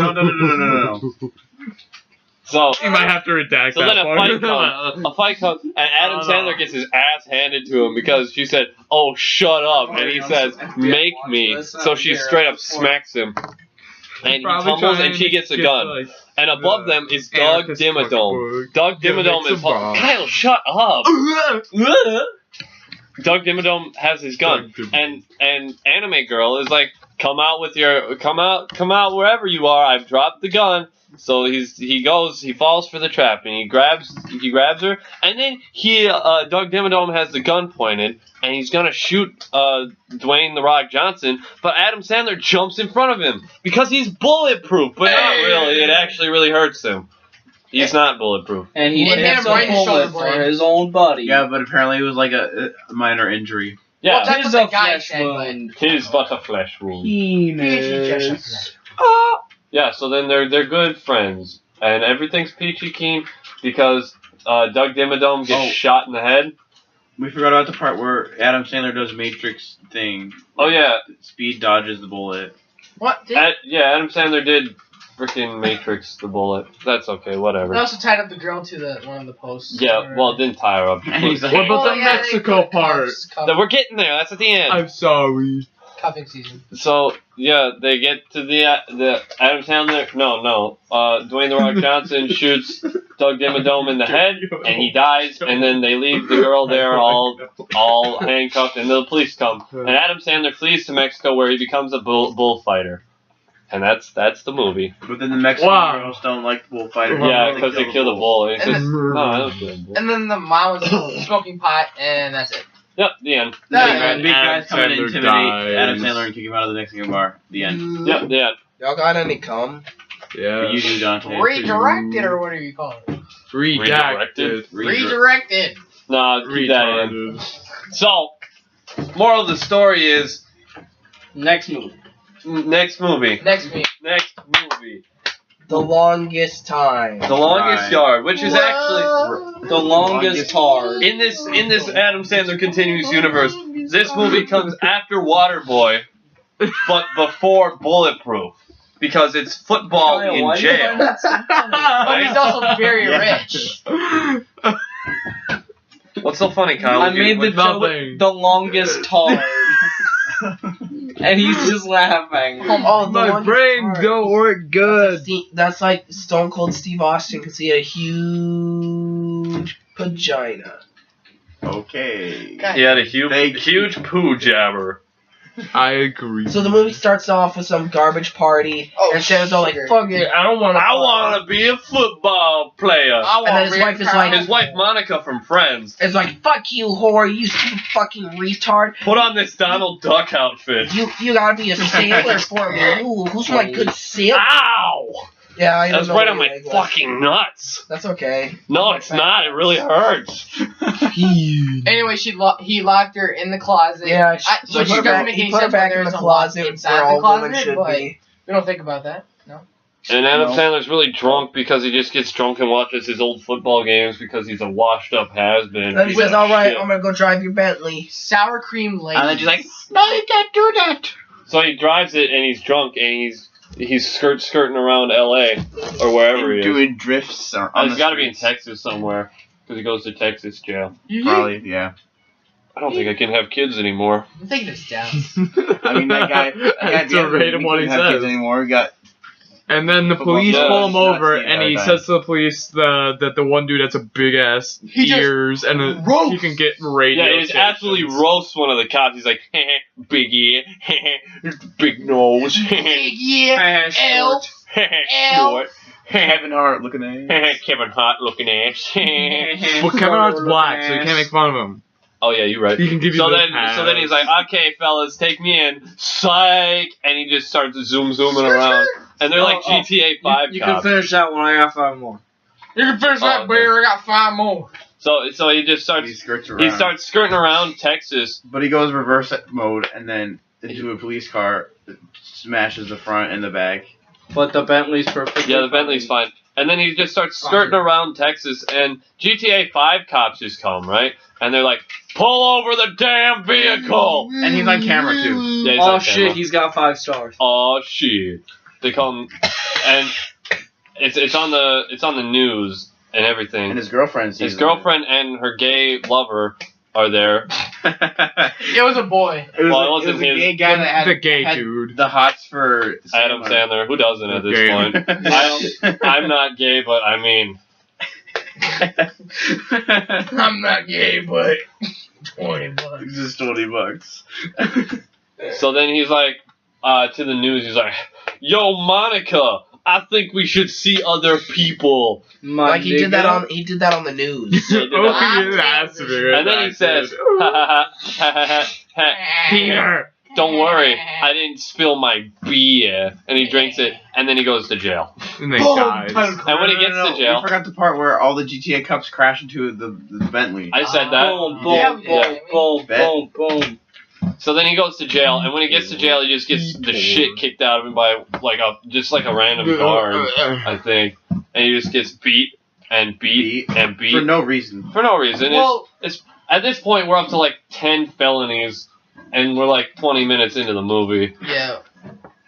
So You might have to redact So that then a fight comes, and Adam No, no. Sandler gets his ass handed to him because she said, "Oh, shut up," and he says, "Make me." So she straight up smacks him, and he Probably tumbles, trying and she to gets a get, gun. like, And above them is Doug anarchist Dimmadome. fucking Doug Yeah, Dimmadome make is some bomb. Kyle, shut up. Doug Dimmadome has his gun, Doug and Anime Girl is like, come out wherever you are. I've dropped the gun. So he falls for the trap, and he grabs her, and then Doug Dimmadome has the gun pointed, and he's gonna shoot Dwayne "The Rock" Johnson, but Adam Sandler jumps in front of him because he's bulletproof, but not really. It actually really hurts him. He's not bulletproof. And he It hit hits him right in the a bullet shoulder for blade. his own buddy. Yeah, but apparently it was like a minor injury. Yeah, Well, that's His what a the guy flesh said, but- wound. his but a flesh wound. Penis. Yeah, so then they're good friends, and everything's peachy keen because Doug Dimmadome gets shot in the head. We forgot about the part where Adam Sandler does Matrix thing. Oh yeah, Speed dodges the bullet. What? Adam Sandler did freaking Matrix the bullet. That's okay, whatever. They also tied up the girl to one of the posts. Yeah, well, it didn't tie her up. He's like, What about Well, the yeah, they Mexico put part? We're getting there. That's at the end. I'm sorry. Cuffing season. So yeah, they get to the Adam Sandler. No, Dwayne "The Rock" Johnson shoots Doug Dimmadome in the head, and he dies. And then they leave the girl there, all handcuffed, and the police come. And Adam Sandler flees to Mexico, where he becomes a bullfighter. And that's the movie. But then the Mexican Wow. girls don't like bullfighters. Yeah, because they kill the bull. And he And says, then- "No, I don't kill the bull." And then the mom was smoking pot, and that's it. Yep, the end. Big Yeah. guys come and Sandler intimidate dies. Adam Sandler and kick him out of the Mexican bar. The end. Yep, the end. Y'all got any cum? Yeah. You do, Dante. Redirected, or whatever you call it. Redacted. Redirected. No, keep that in. Retarded. So, moral of the story is Next movie. next movie. Next week. Next movie. The Longest Time. The Longest Right. Yard, which is actually The longest hard. in this Adam Sandler continuous universe. This movie comes after Waterboy, but before Bulletproof, because it's football in jail. But he's also very Yeah. rich. What's so funny, Kyle? I made the joke nothing. the longest hard. And he's just laughing. Oh, the My Longest brain Yard. don't work good. That's like Stone Cold Steve Austin because he had a huge vagina. Okay. He had a Thank huge poo jabber. I agree. So the movie starts off with some garbage party, and Sam's all like, "Fuck it, I don't want to." I want to be a football player. And then his wife is like, His wife Monica from Friends "It's like, fuck you, whore, you stupid fucking retard. put on this Donald Duck outfit. You gotta be a sailor for me. Ooh, who's my good sailor?" Ow! Yeah, I That's don't know right what on my he like. fucking nuts. That's okay. No, it's not. It really hurts. Anyway, he locked her in the closet. Yeah, So he she put her doesn't back, make he any put her sense when back in there's the a lock closet inside where the all women closet, should but be. we don't think about that. No. And Adam No. Sandler's really drunk because he just gets drunk and watches his old football games because he's a washed up has-been. Then he piece says, of "All right, shit. I'm gonna go drive your Bentley." Sour cream lady. And then she's like, no, you can't do that. So he drives it and he's drunk and he's skirting around L.A. or wherever he is. Doing drifts on Oh, he's the got to be in streets. Texas somewhere because he goes to Texas jail. Probably, yeah. I don't think I can have kids anymore. I'm taking this down. I mean, that guy. That's verbatim what he have kids says. anymore. He got And then the Football police players, pull him not over, the and he entire says to the police that the one dude has a big ass He just ears, and he can get radio. Yeah, he absolutely roasts one of the cops. He's like, big ear, big nose, Big yeah. L. short, Kevin Hart looking at. Kevin Hart looking ass. But Kevin Hart's black, so you can't make fun of him. Oh yeah, you're right. He can give you So the then, pass. so then he's like, "Okay, fellas, take me in." Psych, and he just starts zooming around, and they're like GTA 5 You can cops. finish that one. I got 5 more. You can finish that okay. beer. I got 5 more. So he just starts He skirts around. he starts skirting around Texas. But he goes reverse mode and then into a police car, smashes the front and the back. But the Bentley's perfect. Yeah, the Bentley's fine. And then he just starts skirting around Texas, and GTA 5 cops just come, right? And they're like, "Pull over the damn vehicle!" And he's on camera too. Yeah, he's Oh on shit, camera. he's got 5 stars. Oh shit! They come, and it's on the news and everything. And his girlfriend sees His girlfriend and her gay lover are there. It was a boy. It was, Well, it it wasn't was a his- gay guy that had, The gay had dude. the hots for Adam Sandler, who doesn't at this Okay. point? I'm not gay, but I mean, I'm not gay, but $20. It's just $20. so then he's like, to the news, he's like, "Yo, Monica, I think we should see other people." Like he did that on the news. He did Oh, that. he has to do it. And then he says, "Ha ha ha ha Peter. don't worry, I didn't spill my beer." And he drinks it, and then he goes to jail. And they dies. And when he gets to jail, We forgot the part where all the GTA cops crash into the Bentley. I said that. Boom, Yeah, boom, yeah. boom, Bet. boom, boom. So then he goes to jail, and when he gets to jail, he just gets the shit kicked out of him by like a random guard, I think, and he just gets beat and beat and beat For no reason. for no reason. Well, It's at this point we're up to like 10 felonies, and we're like 20 minutes into the movie. yeah.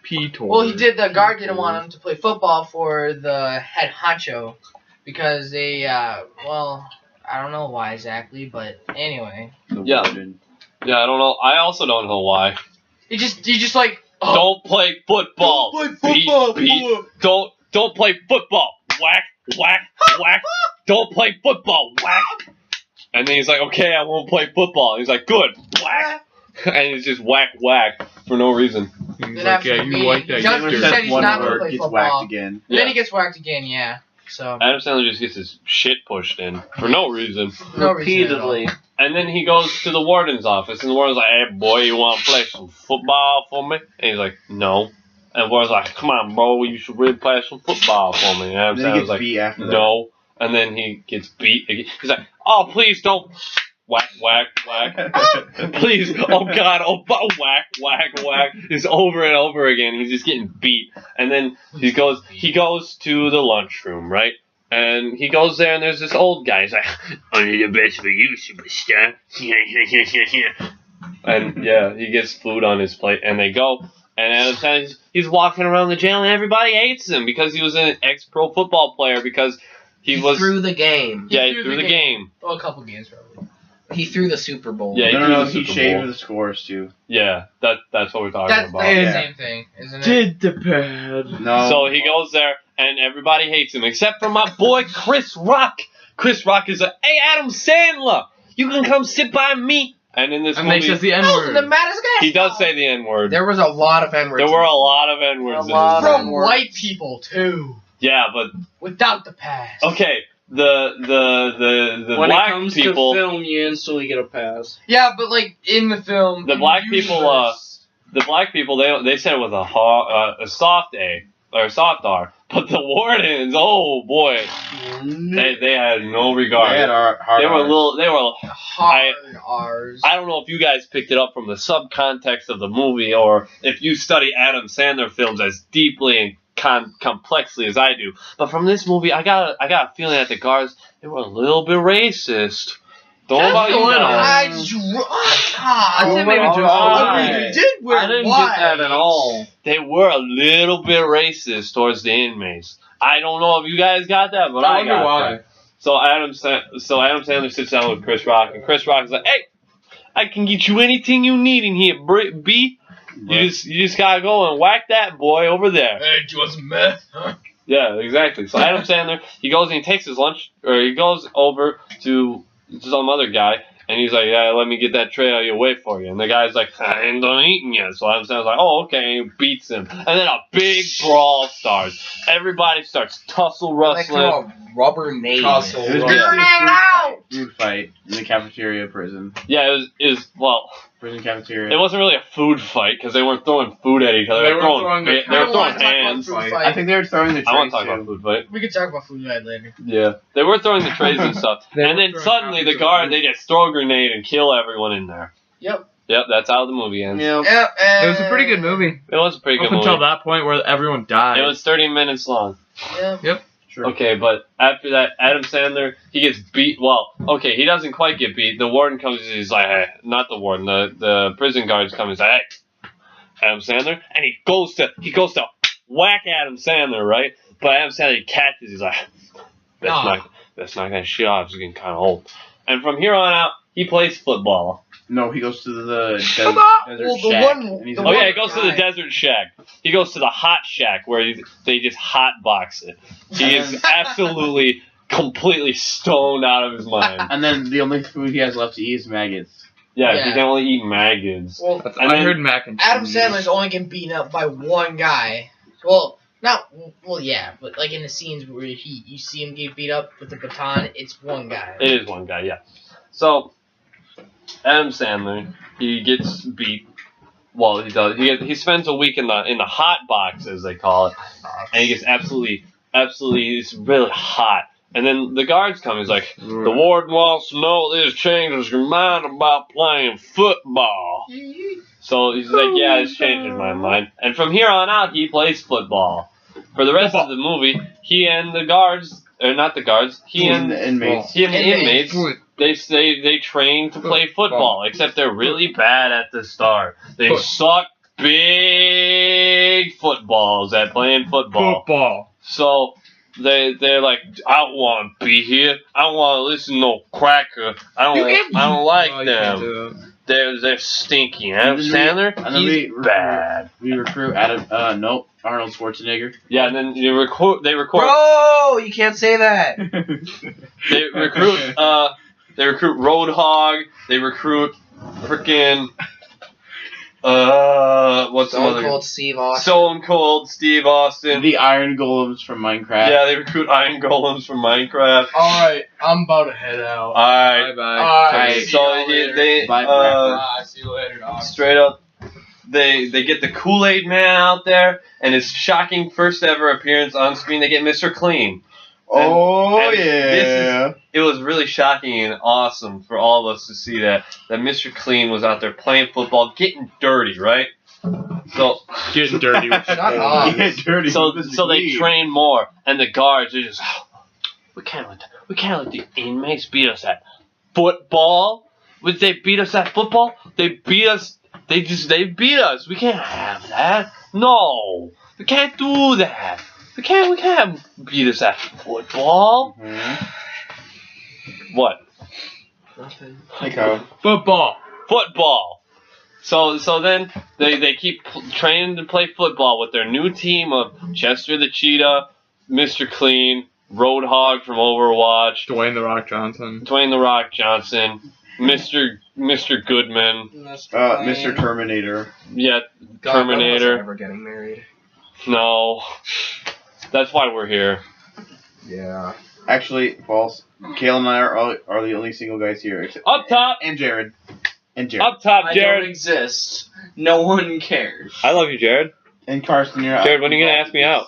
Peter. Well, the guard didn't want him to play football for the head honcho because they, well, I don't know why exactly, but anyway. Yeah. Yeah, I don't know. I also don't know why. He just like, oh, Don't play football. Beat. Don't play football. Whack, whack, whack. Don't play football. Whack. And then he's like, "Okay, I won't play football." And he's like, "Good." Whack. And he's just whack, whack for no reason. He's Then like, after yeah, you being- like that. Just- You he do. said he's one not gonna word, play gets football. whacked again. And Yeah. then he gets whacked again, yeah. So Adam Sandler just gets his shit pushed in for no reason. no reason at all. Repeatedly. And then he goes to the warden's office, and the warden's like, "Hey, boy, you want to play some football for me?" And he's like, "No." And the warden's like, "Come on, bro, you should really play some football for me." And Adam Then he Sandler's gets like, beat after that. "No." and then he gets beat again. He's like, oh, please don't. Whack, whack, whack. Please, oh God, whack, whack, whack. Just over and over again. He's just getting beat. And then he goes to the lunchroom, right? And he goes there, and there's this old guy. He's like, only the best for you, superstar. And yeah, he gets food on his plate, and they go. And Adam Sandler, he's walking around the jail, and everybody hates him because he was an ex-pro football player. Because he was threw the game. Yeah, he threw the game. Well, a couple games probably. He threw the Super Bowl. Yeah, He shaved the scores too. Yeah, that's what we're talking That's about. the same thing, isn't it? Did the bad. No. So he goes there, and everybody hates him, except for my boy Chris Rock. Chris Rock is like, hey, Adam Sandler, you can come sit by me. And in this And then movie, he says the The N-word. maddest guy. he does say the N-word. There was a lot of N-words. There were a lot of N-words in this From movie. white people too, Yeah, but without the past. okay, the When black it comes people, to film, you instantly get a pass. Yeah, but like in the film, The in black the people, universe- they said it was a soft A or a soft R, but the wardens, oh boy, they had no regard. They had hard They were Rs. they were. hard R's. I don't know if you guys picked it up from the subcontext of the movie, or if you study Adam Sandler films as deeply and complexly as I do. But from this movie, I got a feeling that the guards, they were a little bit racist. Don't know about you guys. I'd say maybe just Alright. You did wear I didn't white. get that at all. They were a little bit racist towards the inmates. I don't know if you guys got that, but I I wonder got why. that. So Adam Sandler sits down with Chris Rock, and Chris Rock is like, "Hey, I can get you anything you need in here, B. You just gotta go and whack that boy over there." Hey, do you want some meth? Yeah, exactly. So Adam Sandler, he goes and he takes his lunch, or he goes over to some other guy, and he's like, "Yeah, let me get that tray out of your way for you." And the guy's like, "I ain't done eating yet." So Adam Sandler's like, "Oh, okay," and he beats him. And then a big brawl starts. Everybody starts tussle Like through wrestling. a rubber nade. It was Figure basically it out! food fight in the cafeteria prison. Yeah, it was well, Prison cafeteria. it wasn't really a food fight because they weren't throwing food at each other. They They were were throwing throwing, the- they I were don't throwing wanna talk about hands. food I fight. think they were throwing the I want trays to talk about too. food fight. We could talk about food fight later. Yeah, they were throwing the trays and stuff, They and were then throwing suddenly the copies of guard food. they just throw a grenade and kill everyone in there. Yep. Yep, that's how the movie ends. Yeah. It was a pretty good movie. It was a pretty good Up movie. until that point where everyone died. It was 30 minutes long. Yeah. Sure. Okay, but after that, Adam Sandler, he gets beat. Well, okay, he doesn't quite get beat. The warden comes, he's like, hey, not the warden, the prison guards come and say, hey, Adam Sandler, and he goes to whack Adam Sandler, right? But Adam Sandler catches, he's like, that's not gonna shit off, it's getting kind of old. And from here on out, he plays football. No, he goes to the desert Well, the shack. one- and he's the Oh like, yeah, he goes to the desert shack. He goes to the hot shack where they just hot box it. He is absolutely, completely stoned out of his mind. and then the only food he has left to eat is maggots. Yeah, Yeah. he can only eat maggots. Well, And I then- heard mac and cheese. Adam Sandler's only getting beaten up by one guy. Well, yeah, but like in the scenes where you see him get beat up with the baton, it's one guy. It is one guy, yeah. So Adam Sandler, he gets beat. Well, he does. He spends a week in the hot box, as they call it, and he gets absolutely. It's really hot. And then the guards come. He's like, the warden wants to know this changes your mind about playing football. So he's like, yeah, it's changing my mind. And from here on out, he plays football. For the rest of the movie, he and the guards, or not the guards, he and the inmates. the inmates, Inmates. they train to play football, except they're really bad at the start. They suck big footballs at playing football. So they're like, I don't want to be here. I don't want to listen to no cracker. I don't like them. They're stinky. Adam Sandler, and then he's bad. We recruit Arnold Schwarzenegger. Yeah, and then they record. Bro, you can't say that. They recruit. They recruit Roadhog. They recruit freaking. What's the Stone other? Cold Steve Austin. Stone Cold Steve Austin. The Iron Golems from Minecraft. Yeah, they recruit Iron Golems from Minecraft. Alright, I'm about to head out. Alright. Bye. Alright, So they Bye, see you later, dog. straight up, they get the Kool-Aid Man out there, and his shocking first ever appearance on screen. They get Mr. Clean, Oh, and yeah. it was really shocking and awesome for all of us to see that Mr. Clean was out there playing football, getting dirty, right? So Getting dirty with Shut up. Get dirty. so with the so they lead. train more, and the guards are just we can't let the inmates beat us at football. Would they beat us at football? They beat us. They beat us. We can't have that. No, we can't do that. We can't beat us at football. Mhm. What? Nothing. Like how football. Football. So then they keep training to play football with their new team of Chester the Cheetah, Mr. Clean, Roadhog from Overwatch, Dwayne the Rock Johnson. Dwayne the Rock Johnson, Mr. Goodman, Mr. Terminator. yeah, God, none of us are Terminator. ever getting married. No, that's why we're here. Yeah. Actually, false. Kale and I are the only single guys here. Except, Up top, and Jared. And Jared. up top, I don't Jared. exist. No one cares. I love you, Jared. And Carson, you're out. Jared, when are you gonna ask me out?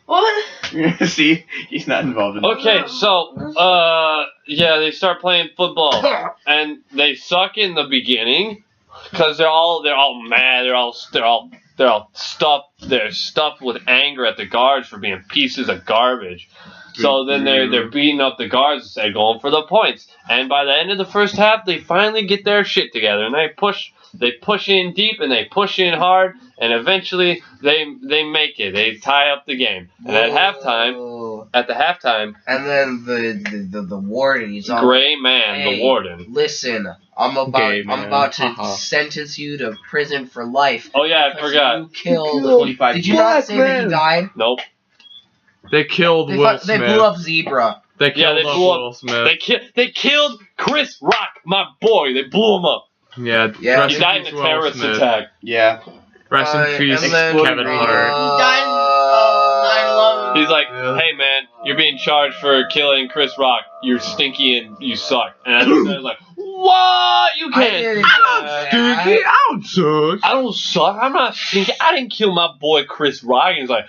What? See, he's not involved in it. Okay, so yeah, they start playing football, and they suck in the beginning because they're all mad. They're stuffed with anger at the guards for being pieces of garbage. So then they're beating up the guards instead of going for the points. And by the end of the first half, they finally get their shit together, and they push in deep and they push in hard, and eventually they make it. They tie up the game. And at the halftime, And then the warden, he's all, Gray Man, hey, the warden. listen, I'm about to sentence you to prison for life. Oh yeah, I because forgot. You killed. 25 Did you not say that he died? Nope. They killed Will They Smith. blew up Zebra. They killed they up blew up- Will Smith. They killed Chris Rock, my boy. They blew him up. Yeah, Yeah, rest He in died in peace, a Will terrorist Smith. attack. Yeah. Rest in peace, and then, Kevin Hart. died. Oh, I love it. He's like, Yeah. hey man, you're being charged for killing Chris Rock. You're stinky and you suck. And I was like, what? You I can't. didn't I'm know not that. stinky. I don't suck. I don't suck. I'm not stinky. I didn't kill my boy Chris Rock. And he's like,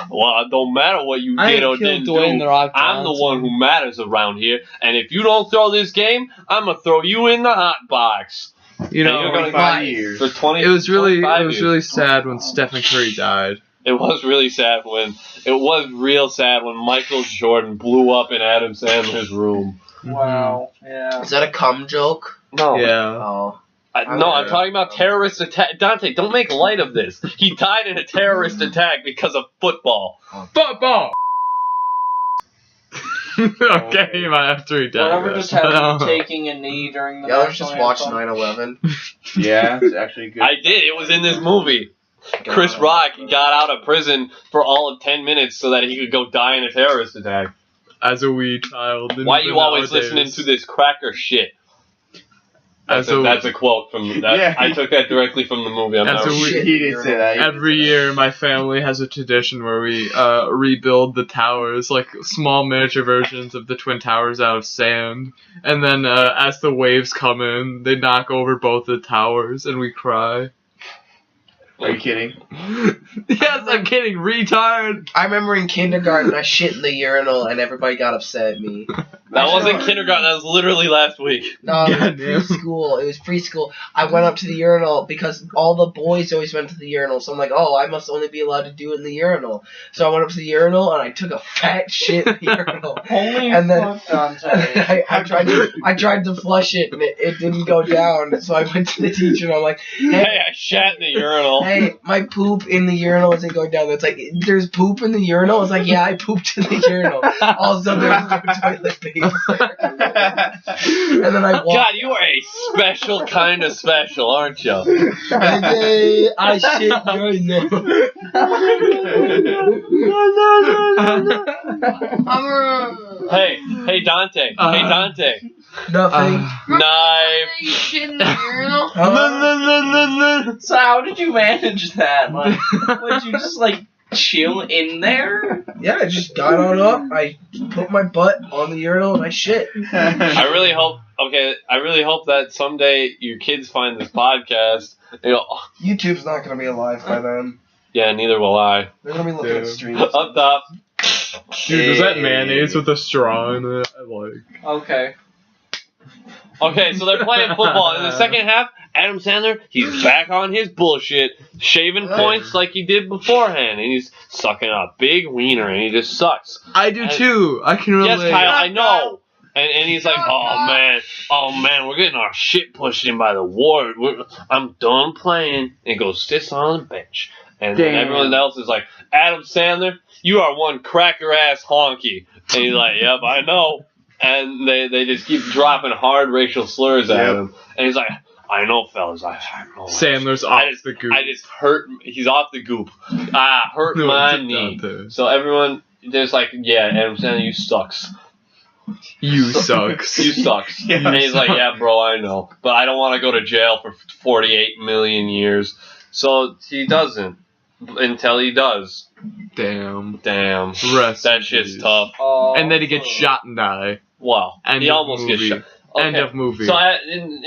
well, it don't matter what you did or didn't do. I'm the one who matters around here. And if you don't throw this game, I'm gonna throw you in the hot box. You And you're know, gonna 25 die years. for 20. it was 25 years. really sad when Stephen Curry died. It was really sad when Michael Jordan blew up in Adam Sandler's room. Wow. Yeah. Is that a cum joke? No. Yeah. Oh. No, I'm talking about terrorist attack. Dante, don't make light of this. He died in a terrorist attack because of football. Football. Okay, after he died. Whatever just had him taking a knee during the Y'all national just watched anthem. 9/11. Yeah, it's actually good. I did. It was in this movie. Chris Rock got out of prison for all of 10 minutes so that he could go die in a terrorist attack. As a wee child. Why are you always listening to this cracker shit? That's a quote from that. Yeah. I took that directly from the movie. I'm That's not a weird- He did say that. Every year, my family has a tradition where we rebuild the towers, like small miniature versions of the Twin Towers out of sand. And then as the waves come in, they knock over both the towers, and we cry. Are you kidding? Yes, I'm kidding, retard! I remember in kindergarten I shit in the urinal and everybody got upset at me. That wasn't kindergarten. That was literally last week. No, it was Goddamn. preschool. It was preschool. I went up to the urinal because all the boys always went to the urinal. So I'm like, oh, I must only be allowed to do it in the urinal. So I went up to the urinal and I took a fat shit in the urinal. Holy And then- fuck, Dante. I tried to flush it and it didn't go down. So I went to the teacher and I'm like, Hey, I shat in the urinal. hey, my poop in the urinal isn't going down. It's like, there's poop in the urinal? I was like, yeah, I pooped in the urinal. All of a sudden, there was no toilet paper. And then I walked. God, you are a special kind of special, aren't you? Hey, I shit your Hey, Dante. Hey, Dante. Nothing. Knife. You shit in the urinal? So how did you manage that? Like, would you just like chill in there? Yeah, I just got on up. I put my butt on the urinal and I shit. I really hope that someday your kids find this podcast. They go, oh, YouTube's not gonna be alive by then. yeah, neither will I. They're gonna be looking at streams. Up top. Dude, was that mayonnaise with a straw in it? I like. Okay. Okay, so they're playing football. In the second half, Adam Sandler, he's back on his bullshit, shaving points like he did beforehand, and he's sucking a big wiener, and he just sucks. I do too. I can relate. Yes, Kyle, I know. And he's like, oh man, we're getting our shit pushed in by the ward. I'm done playing. And he goes, sits on the bench. And then everyone else is like, Adam Sandler, you are one cracker ass honky. And he's like, yep, I know. And they just keep dropping hard racial slurs at him. And he's like, I know, fellas. I know. Sandler's off the goop. I just hurt. He's off the goop. Hurt my knee. So everyone, there's like, yeah, Adam Sandler, you sucks. You sucks. You sucks. And he's like, yeah, bro, I know. But I don't want to go to jail for 48 million years. So he doesn't. Until he does. Damn. That shit's tough. And then he gets shot and die. Wow. He almost gets shot. Okay. End of movie. So and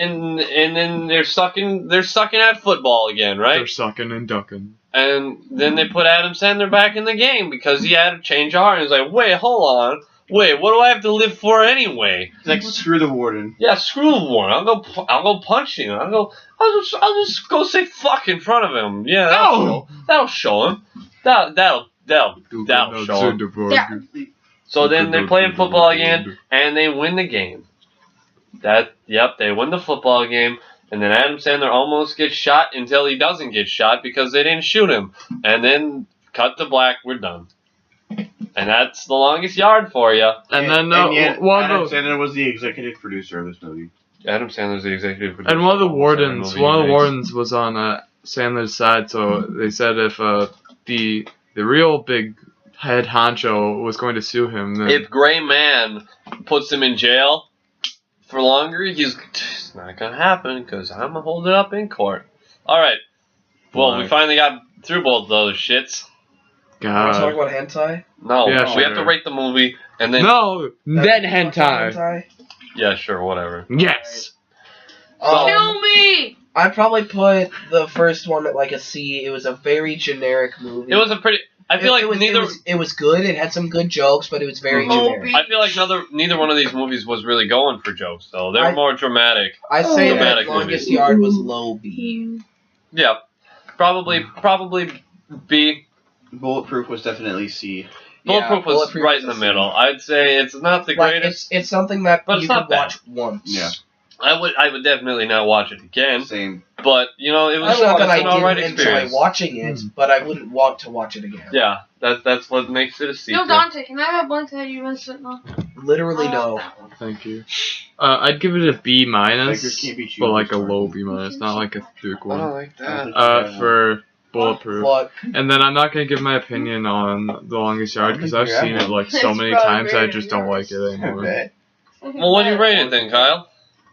then they're sucking at football again, right? They're sucking and ducking. And then they put Adam Sandler back in the game because he had a change of heart. And he's like, wait, hold on. Wait, what do I have to live for anyway? He's like, screw the warden. Yeah, screw the warden. I'll go punch him. I'll just go say fuck in front of him. Yeah, that'll show him. That'll show him. Yeah. So then they're playing football again, and they win the game. They win the football game, and then Adam Sandler almost gets shot until he doesn't get shot because they didn't shoot him. And then cut to black, we're done. And that's the longest yard for you. And then Adam Sandler was the executive producer of this movie. Adam Sandler's the executive producer. And one of the wardens was on Sandler's side, so they said if the real big head honcho was going to sue him, then if Gray Man puts him in jail for longer, it's not gonna happen because I'm gonna hold it up in court. All right. Well, we finally got through both those shits. Want to talk about hentai? No, Yeah, we have to rate the movie and then. No, then hentai. Yeah, sure, whatever. Yes. Kill me! I'd probably put the first one at like a C. It was a very generic movie. It was a pretty. I feel like it was good. It had some good jokes, but it was very generic. I feel like neither one of these movies was really going for jokes, though. They were more dramatic. I'd say dramatic that Longest Yard was low B. Yeah, probably B. Bulletproof was definitely C. Bulletproof was right in the middle. I'd say it's not the greatest. It's something that but you could watch once. Yeah. I would definitely not watch it again. Same. But it was not that an alright I didn't experience. enjoy watching it, but I wouldn't want to watch it again. Yeah, that's what makes it a C. Yo, Dante, can I have a blunt that you've been sitting on? Literally no. Thank you. I'd give it a B minus, Can't be but like a low B minus, not like a thick one. like that. For Bulletproof. What? And then I'm not gonna give my opinion on The Longest Yard because I've seen it like so many times I just don't like it anymore. Well, what do you rate it then, Kyle?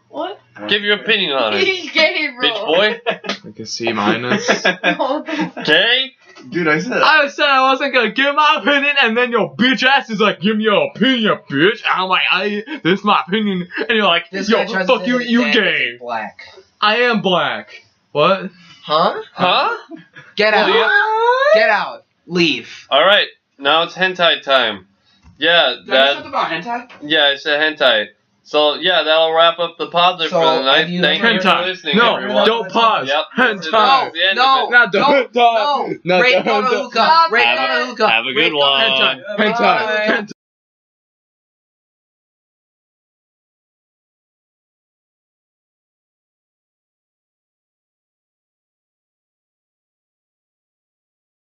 What? Give your opinion on it. He's gay, bro. Bitch boy? Like a C minus. Gay? Dude, I said I wasn't gonna give my opinion, and then your bitch ass is like, give me your opinion, bitch. And I'm like, this is my opinion, and you're like, yo, fuck you, you gay. Black. I am black. What? Huh? Get out. Get out. Leave. Alright, now it's hentai time. Yeah, Did I say something about hentai? Yeah, I said hentai. So, yeah, that'll wrap up the Podler for the night. Thank you for listening, everyone. Don't pause. Yep. Hentai. No, not the hentai. No. Rate on a hookah. Rate on a hookah. Have a good one. Hentai.